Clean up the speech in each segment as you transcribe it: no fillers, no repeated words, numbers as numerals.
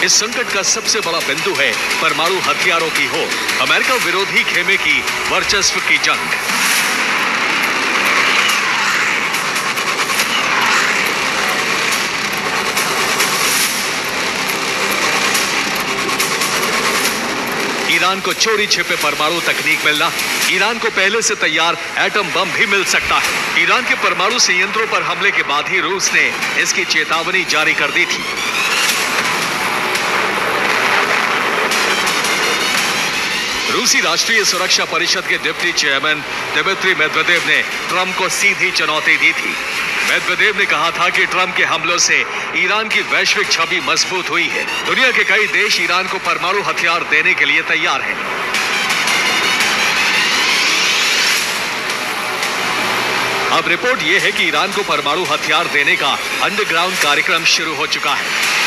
इस संकट का सबसे बड़ा बिंदु है परमाणु हथियारों की होड़, अमेरिका विरोधी खेमे की वर्चस्व की जंग। ईरान को चोरी छिपे परमाणु तकनीक मिलना, ईरान को पहले से तैयार एटम बम भी मिल सकता है। ईरान के परमाणु संयंत्रों पर हमले के बाद ही रूस ने इसकी चेतावनी जारी कर दी थी। रूसी राष्ट्रीय सुरक्षा परिषद के डिप्टी चेयरमैन दिमित्री मेदवेदेव ने ट्रंप को सीधी चुनौती दी थी। मेदवेदेव ने कहा था कि ट्रंप के हमलों से ईरान की वैश्विक छवि मजबूत हुई है। दुनिया के कई देश ईरान को परमाणु हथियार देने के लिए तैयार हैं। अब रिपोर्ट यह है कि ईरान को परमाणु हथियार देने का अंडरग्राउंड कार्यक्रम शुरू हो चुका है।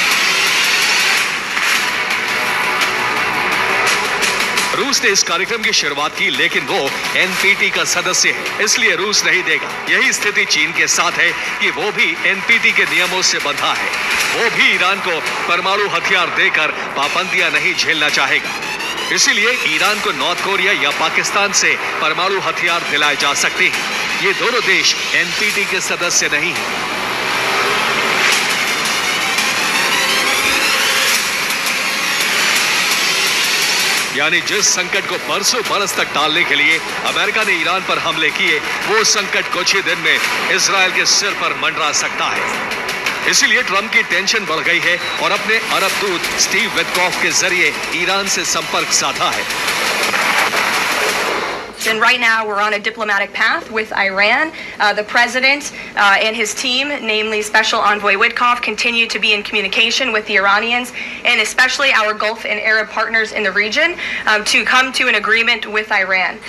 रूस ने इस कार्यक्रम की शुरुआत की, लेकिन वो एनपीटी का सदस्य है, इसलिए रूस नहीं देगा। यही स्थिति चीन के साथ है कि वो भी एनपीटी के नियमों से बंधा है। वो भी ईरान को परमाणु हथियार देकर पाबंदियां नहीं झेलना चाहेगा। इसीलिए ईरान को नॉर्थ कोरिया या पाकिस्तान से परमाणु हथियार दिलाए जा सकते हैं। ये दोनों देश एनपीटी के सदस्य नहीं हैं। यानी जिस संकट को बरसों बरस तक टालने के लिए अमेरिका ने ईरान पर हमले किए, वो संकट कुछ ही दिन में इजरायल के सिर पर मंडरा सकता है। इसीलिए ट्रंप की टेंशन बढ़ गई है और अपने अरब दूत स्टीव विटकॉफ के जरिए ईरान से संपर्क साधा है। And right now we're on a diplomatic path with Iran. The president and his team, namely Special Envoy Witkoff, continue to be in communication with the Iranians and especially our Gulf and Arab partners in the region to come to an agreement with Iran.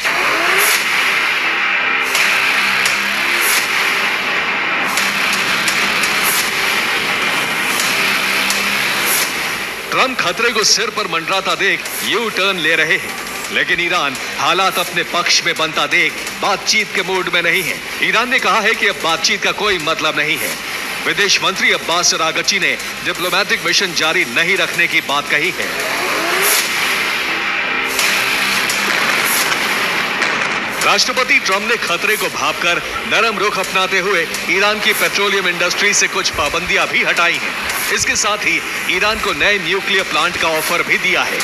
Trump खतरे को सिर पर मंडराता देख U turn ले रहे हैं, लेकिन Iran हालात अपने पक्ष में बनता देख बातचीत के मूड में नहीं है। ईरान ने कहा है कि अब बातचीत का कोई मतलब नहीं है। विदेश मंत्री अब्बास अरागची ने डिप्लोमेटिक मिशन जारी नहीं रखने की बात कही है। राष्ट्रपति ट्रंप ने खतरे को भांपकर नरम रुख अपनाते हुए ईरान की पेट्रोलियम इंडस्ट्री से कुछ पाबंदियां भी हटाई हैं। इसके साथ ही ईरान को नए न्यूक्लियर प्लांट का ऑफर भी दिया है।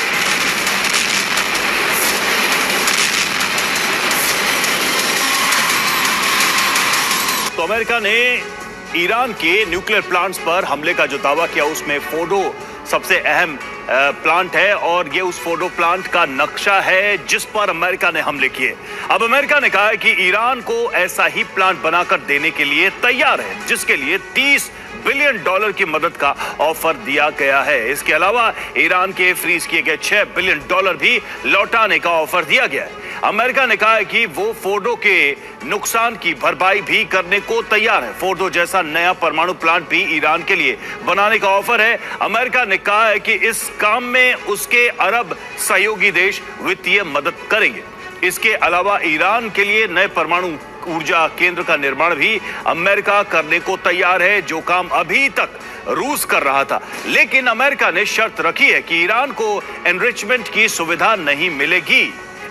तो अमेरिका ने ईरान के न्यूक्लियर प्लांट्स पर हमले का जो दावा किया, उसमें फोर्डो सबसे अहम प्लांट है और ये उस फोर्डो प्लांट का नक्शा है जिस पर अमेरिका ने हमले किए। अब अमेरिका ने कहा है कि ईरान को ऐसा ही प्लांट बनाकर देने के लिए तैयार है, जिसके लिए $30 बिलियन की मदद का ऑफर दिया गया है। इसके अलावा ईरान के फ्रीज किए गए $6 बिलियन भी लौटाने का ऑफर दिया गया है। अमेरिका ने कहा है कि वो फोर्डो के नुकसान की भरपाई भी करने को तैयार है। फोर्डो जैसा नया परमाणु प्लांट भी ईरान के लिए बनाने का ऑफर है। अमेरिका ने कहा है कि इस काम में उसके अरब सहयोगी देश वित्तीय मदद करेंगे। इसके अलावा ईरान के लिए नए परमाणु ऊर्जा केंद्र का निर्माण भी अमेरिका करने को तैयार है, जो काम अभी तक रूस कर रहा था। लेकिन अमेरिका ने शर्त रखी है कि ईरान को एनरिचमेंट की सुविधा नहीं मिलेगी।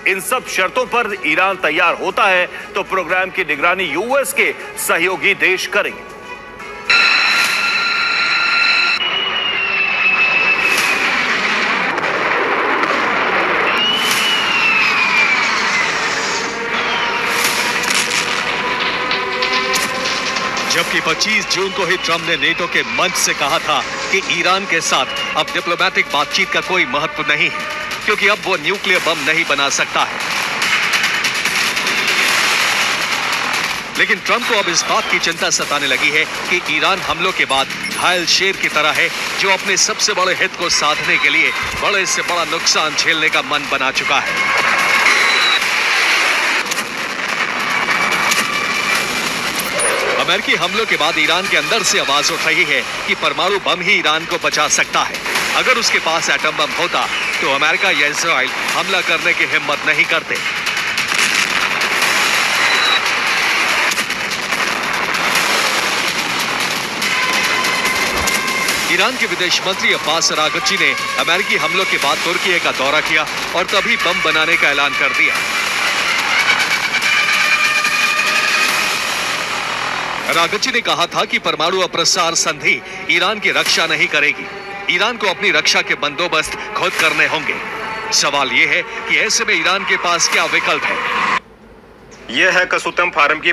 इन सब शर्तों पर ईरान तैयार होता है तो प्रोग्राम की निगरानी यूएस के सहयोगी देश करेंगे। जबकि 25 जून को ही ट्रंप ने नेटो के मंच से कहा था कि ईरान के साथ अब डिप्लोमेटिक बातचीत का कोई महत्व नहीं है, क्योंकि अब वो न्यूक्लियर बम नहीं बना सकता है। लेकिन ट्रंप को अब इस बात की चिंता सताने लगी है कि ईरान हमलों के बाद घायल शेर की तरह है, जो अपने सबसे बड़े हित को साधने के लिए बड़े से बड़ा नुकसान झेलने का मन बना चुका है। अमेरिकी हमलों के बाद ईरान के अंदर से आवाज उठ रही है कि परमाणु बम ही ईरान को बचा सकता है। अगर उसके पास एटम बम होता तो अमेरिका या इजराइल हमला करने की हिम्मत नहीं करते। ईरान के विदेश मंत्री अब्बास अरागची ने अमेरिकी हमलों के बाद तुर्की का दौरा किया और तभी बम बनाने का ऐलान कर दिया। अरागची ने कहा था कि परमाणु अप्रसार संधि ईरान की रक्षा नहीं करेगी। ईरान को अपनी रक्षा के बंदोबस्त खुद करने होंगे। सवाल यह है कि ऐसे में ईरान के पास क्या विकल्प है। यह है कसुतम फार्म की